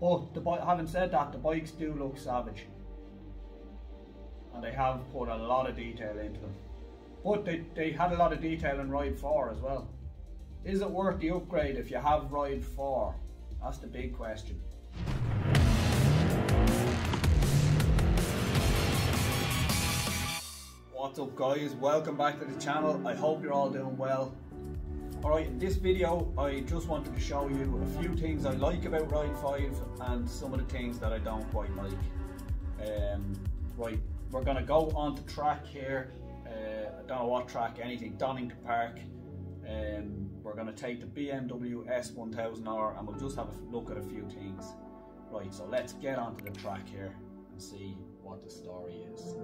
But having said that, the bikes do look savage, and they have put a lot of detail into them. But they had a lot of detail in Ride 4 as well. Is it worth the upgrade if you have Ride 4? That's the big question. What's up guys, welcome back to the channel. I hope you're all doing well. Alright, in this video I just wanted to show you a few things I like about Ride 5 and some of the things that I don't quite like. Right, we're going to go on to track here. I don't know what track, anything, Donington Park. We're going to take the BMW S1000R and we'll just have a look at a few things. Right, so let's get onto the track here and see what the story is.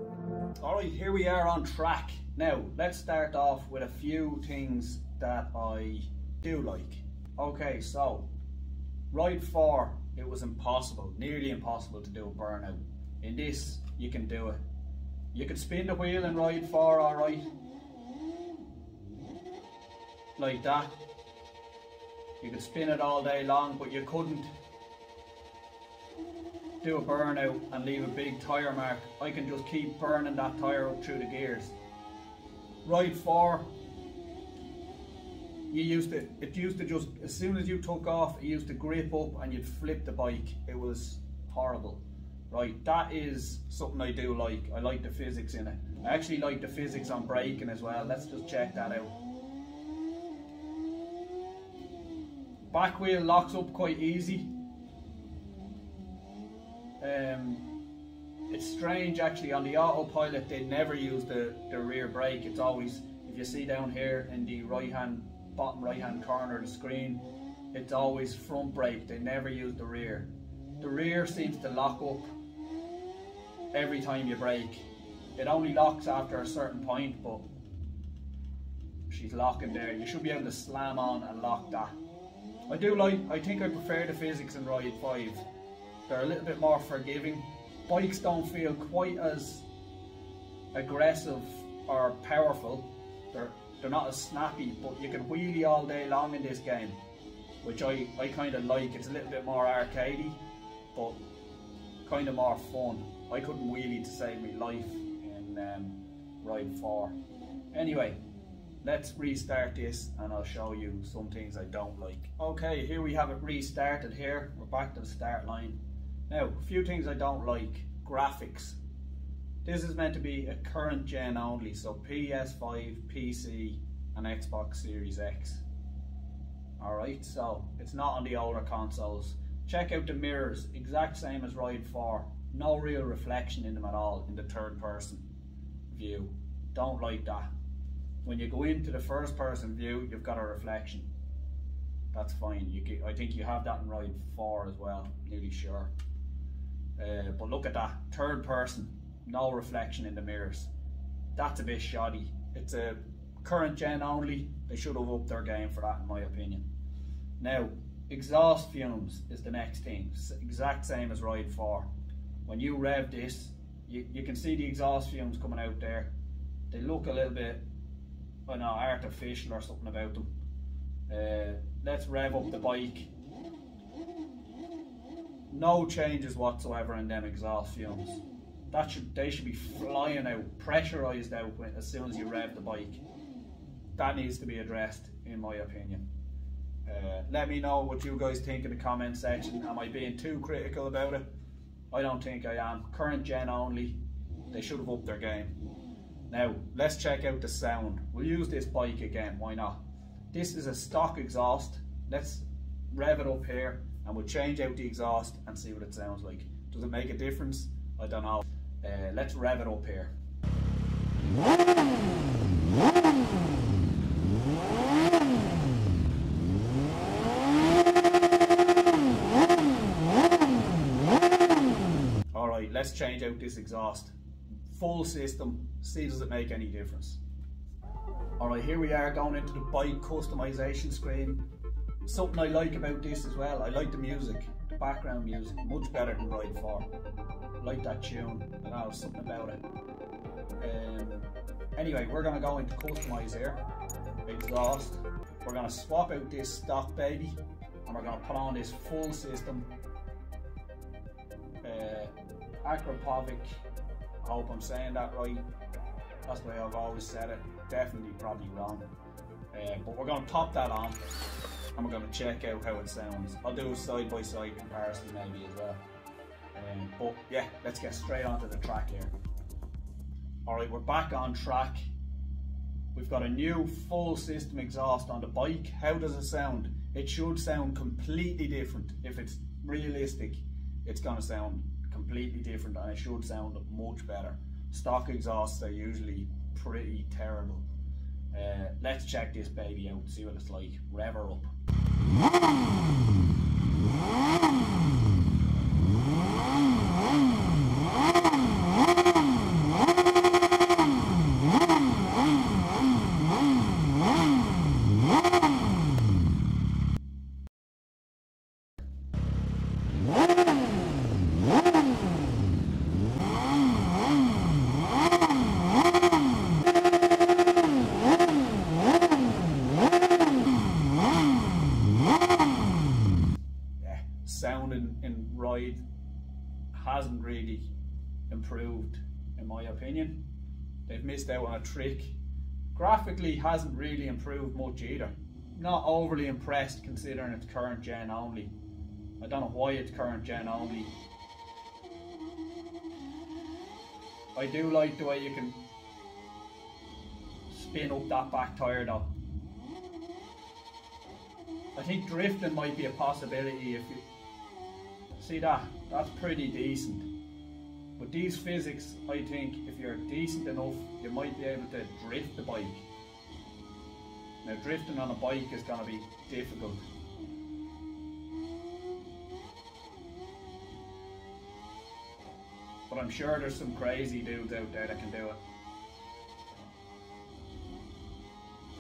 Alright, here we are on track. Now, let's start off with a few things that I do like. Okay, so Ride 4, it was impossible, nearly impossible to do a burnout. In this, you can do it. You can spin the wheel in Ride 4, alright, like that. You could spin it all day long, but you couldn't do a burnout and leave a big tyre mark. I can just keep burning that tyre up through the gears. Ride 4, it used to just, as soon as you took off, it used to grip up and you'd flip the bike. It was horrible. Right, that is something I do like. I like the physics in it. I actually like the physics on braking as well. Let's just check that out. Back wheel locks up quite easy. It's strange actually, on the autopilot they never use the rear brake. It's always, if you see down here in the bottom right hand corner of the screen, it's always front brake. They never use the rear. The rear seems to lock up every time you brake. It only locks after a certain point, but she's locking there. You should be able to slam on and lock that. I think I prefer the physics in Ride 5. They're a little bit more forgiving. Bikes don't feel quite as aggressive or powerful. They're not as snappy, but you can wheelie all day long in this game, which I kind of like. It's a little bit more arcadey, but kind of more fun. I couldn't wheelie to save me life in Ride 4. Anyway, let's restart this and I'll show you some things I don't like. Okay, here we have it restarted here. We're back to the start line. Now, a few things I don't like. Graphics. This is meant to be a current gen only, so PS5, PC and Xbox Series X. Alright, so it's not on the older consoles. Check out the mirrors, exact same as Ride 4. No real reflection in them at all in the third person view. Don't like that. When you go into the first person view, you've got a reflection. That's fine. I think you have that in Ride 4 as well, nearly sure. But look at that, third person, no reflection in the mirrors. That's a bit shoddy. It's a current gen only. They should have upped their game for that in my opinion. Now, exhaust fumes is the next thing. Exact same as Ride 4. When you rev this, you can see the exhaust fumes coming out there. They look a little bit, I don't know, artificial or something about them. Let's rev up the bike. No changes whatsoever in them exhaust fumes. They should be flying out, pressurized out as soon as you rev the bike. That needs to be addressed in my opinion. Let me know what you guys think in the comment section. Am I being too critical about it? I don't think I am. Current gen only. They should have upped their game. Now, let's check out the sound. We'll use this bike again, why not? This is a stock exhaust. Let's rev it up here and we'll change out the exhaust and see what it sounds like. Does it make a difference? I don't know. Let's rev it up here. Alright, let's change out this exhaust. Full system, see does it make any difference. Alright, here we are going into the bike customization screen. Something I like about this as well, I like the music, the background music, much better than Ride 4. I like that tune, I don't know, something about it. Anyway, we're going to go into customize here, exhaust. We're going to swap out this stock baby and we're going to put on this full system Akrapovic. I hope I'm saying that right. That's the way I've always said it. Definitely probably wrong. But we're going to pop that on and we're going to check out how it sounds. I'll do a side by side comparison maybe as well. But yeah, let's get straight onto the track here. Alright, we're back on track. We've got a new full system exhaust on the bike. How does it sound? It should sound completely different. If it's realistic, it's going to sound completely different and it should sound much better. Stock exhausts are usually pretty terrible. Let's check this baby out and see what it's like. Rev her up. Sounding in ride hasn't really improved in my opinion. They've missed out on a trick. Graphically hasn't really improved much either. Not overly impressed considering it's current gen only. I don't know why it's current gen only. I do like the way you can spin up that back tyre though. I think drifting might be a possibility if you see that. That's pretty decent. With these physics, I think if you're decent enough, you might be able to drift the bike. Now drifting on a bike is going to be difficult. But I'm sure there's some crazy dudes out there that can do it.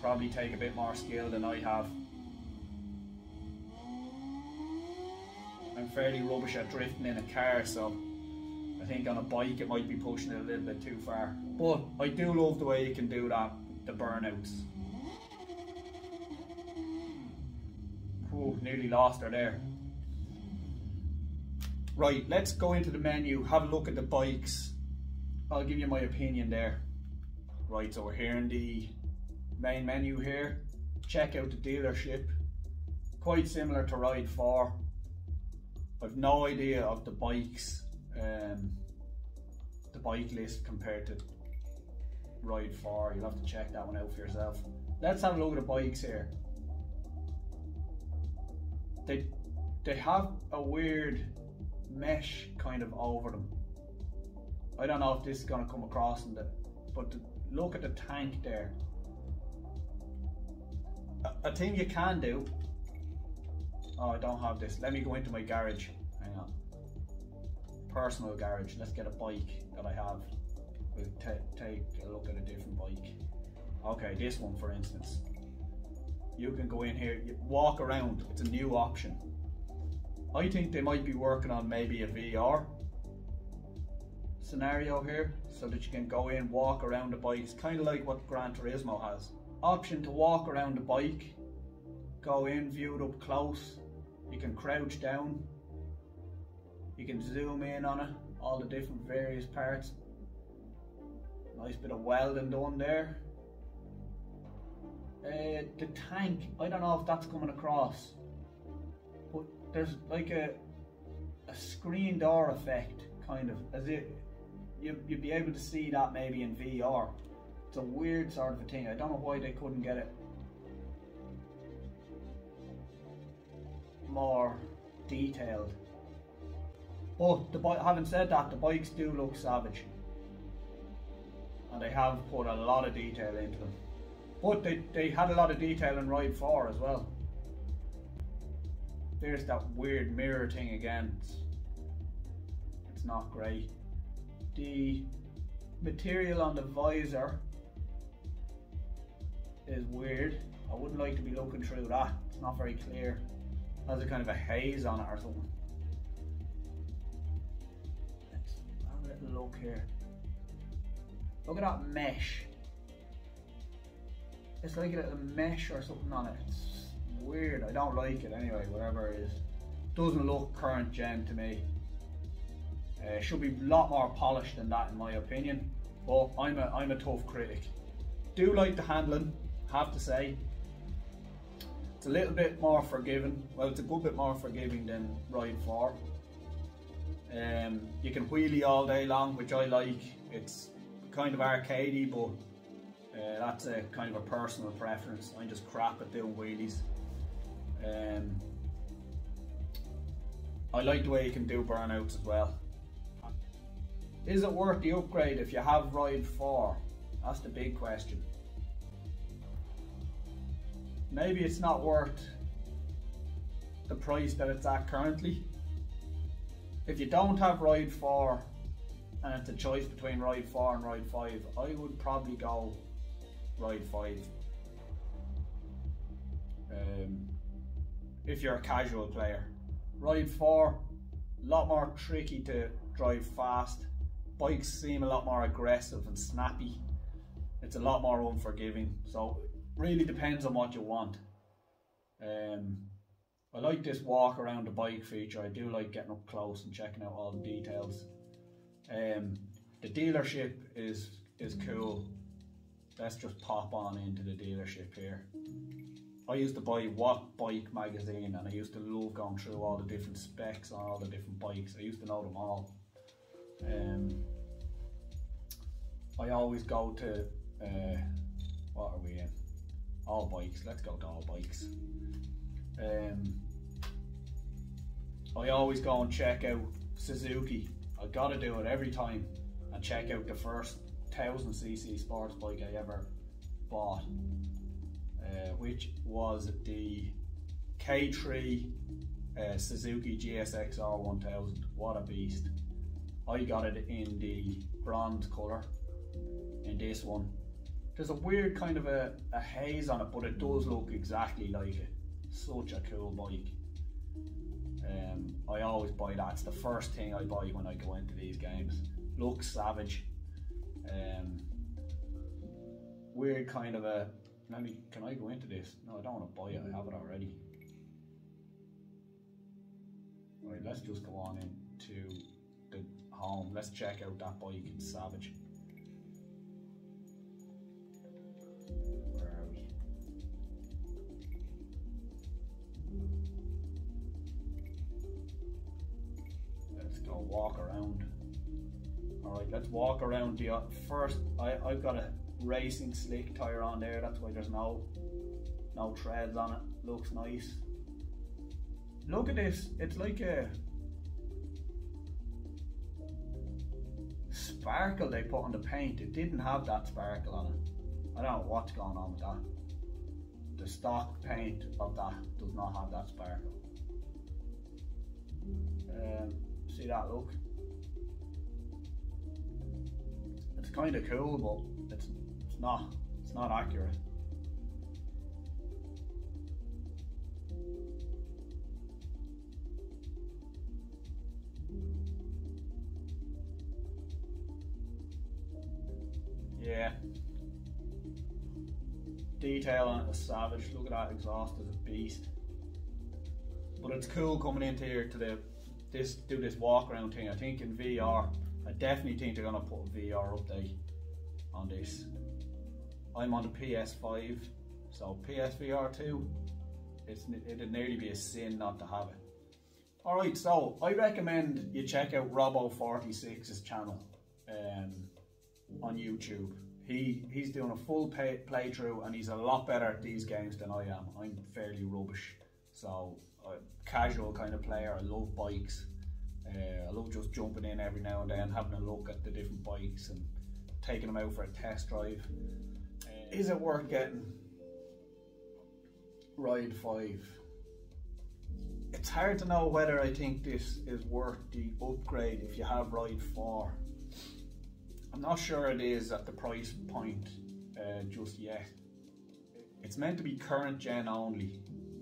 Probably take a bit more skill than I have. I'm fairly rubbish at drifting in a car, so I think on a bike it might be pushing it a little bit too far. But I do love the way you can do that, the burnouts. Ooh, nearly lost her there. Right, let's go into the menu, have a look at the bikes. I'll give you my opinion there. Right, so we're here in the main menu here. Check out the dealership. Quite similar to Ride 4. I've no idea of the bikes, the bike list compared to Ride 4. You'll have to check that one out for yourself. Let's have a look at the bikes here. They have a weird mesh kind of over them. I don't know if this is going to come across in but look at the tank there. A thing you can do. Oh, I don't have this. Let me go into my garage. Hang on. Personal garage. Let's get a bike that I have. We'll take a look at a different bike. Okay, this one for instance. You can go in here, you walk around. It's a new option. I think they might be working on maybe a VR scenario here, so that you can go in, walk around the bike. It's kind of like what Gran Turismo has. Option to walk around the bike. Go in, view it up close. You can crouch down. You can zoom in on it, all the different various parts. Nice bit of welding done there. The tank, I don't know if that's coming across, but there's like a screen door effect, kind of, as if you'd be able to see that maybe in VR. It's a weird sort of a thing. I don't know why they couldn't get it more detailed. But having said that, the bikes do look savage, and they have put a lot of detail into them. But they had a lot of detail in Ride 4 as well. There's that weird mirror thing again. It's not great. The material on the visor is weird. I wouldn't like to be looking through that. It's not very clear. It has a kind of a haze on it or something. Let's have a little look here. Look at that mesh. It's like a little mesh or something on it. It's weird. I don't like it anyway, whatever it is. Doesn't look current gen to me. Should be a lot more polished than that, in my opinion. But I'm a tough critic. Do like the handling, have to say. It's a little bit more forgiving. Well, it's a good bit more forgiving than Ride 4. You can wheelie all day long, which I like. It's kind of arcadey, but that's a kind of a personal preference. I'm just crap at doing wheelies. I like the way you can do burnouts as well. Is it worth the upgrade if you have Ride 4? That's the big question. Maybe it's not worth the price that it's at currently. If you don't have Ride 4 and it's a choice between Ride 4 and Ride 5, I would probably go Ride 5. If you're a casual player. Ride 4, a lot more tricky to drive fast. Bikes seem a lot more aggressive and snappy. It's a lot more unforgiving. So it really depends on what you want. I like this walk around the bike feature. I do like getting up close and checking out all the details. The dealership is cool. Let's just pop on into the dealership here. I used to buy What Bike magazine, and I used to love going through all the different specs on all the different bikes. I used to know them all. I always go to what are we in? All Bikes. Let's go to All Bikes. I always go and check out Suzuki. I gotta do it every time and check out the first 1000cc sports bike I ever bought, which was the K3 Suzuki GSX-R 1000. What a beast. I got it in the bronze colour, in this one. There's a weird kind of a haze on it, but it does look exactly like it. Such a cool bike. I always buy that. It's the first thing I buy when I go into these games. Looks savage. Weird kind of a... Can I go into this? No, I don't want to buy it. I have it already. Right, let's just go on into the home. Let's check out that bike. It's savage. Where are we? Let's go walk around. Alright, let's walk around the first. I've got a racing slick tyre on there. That's why there's no treads on it. Looks nice. Look at this. It's like a sparkle they put on the paint. It didn't have that sparkle on it. I don't know what's going on with that. The stock paint of that does not have that sparkle. See that look? It's kind of cool, but it's not accurate. Yeah. Detail on it is savage. Look at that exhaust, is a beast. But it's cool coming into here to do this walk around thing. I think in VR, I definitely think they're gonna put a VR update on this. I'm on the PS5, so PSVR 2, it'd nearly be a sin not to have it. Alright, so I recommend you check out Robo46's channel on YouTube. He's doing a full playthrough, and he's a lot better at these games than I am. I'm fairly rubbish. So, casual kind of player. I love bikes. I love just jumping in every now and then, having a look at the different bikes and taking them out for a test drive. Is it worth getting Ride 5? It's hard to know whether I think this is worth the upgrade if you have Ride 4. I'm not sure it is at the price point just yet. It's meant to be current gen only,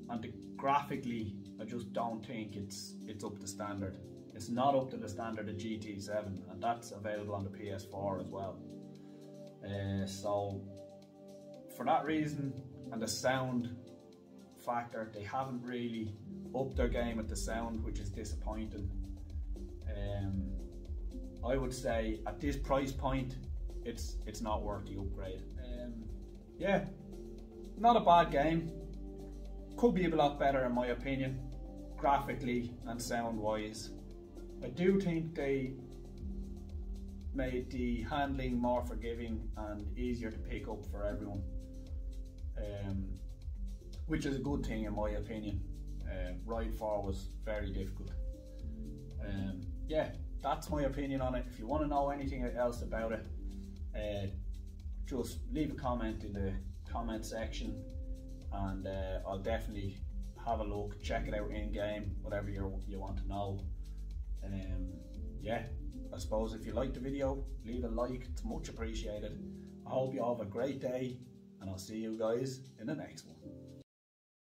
and graphically I just don't think it's up to standard. It's not up to the standard of GT7, and that's available on the PS4 as well. So for that reason and the sound factor, they haven't really upped their game at the sound, which is disappointing. I would say at this price point, it's not worth the upgrade. Yeah, not a bad game. Could be a lot better in my opinion, graphically and sound wise. I do think they made the handling more forgiving and easier to pick up for everyone, which is a good thing in my opinion. Ride 4 was very difficult. Yeah, that's my opinion on it. If you want to know anything else about it, just leave a comment in the comment section, and I'll definitely have a look, check it out in game, whatever you want to know. Yeah, I suppose if you liked the video, leave a like, it's much appreciated. I hope you all have a great day, and I'll see you guys in the next one.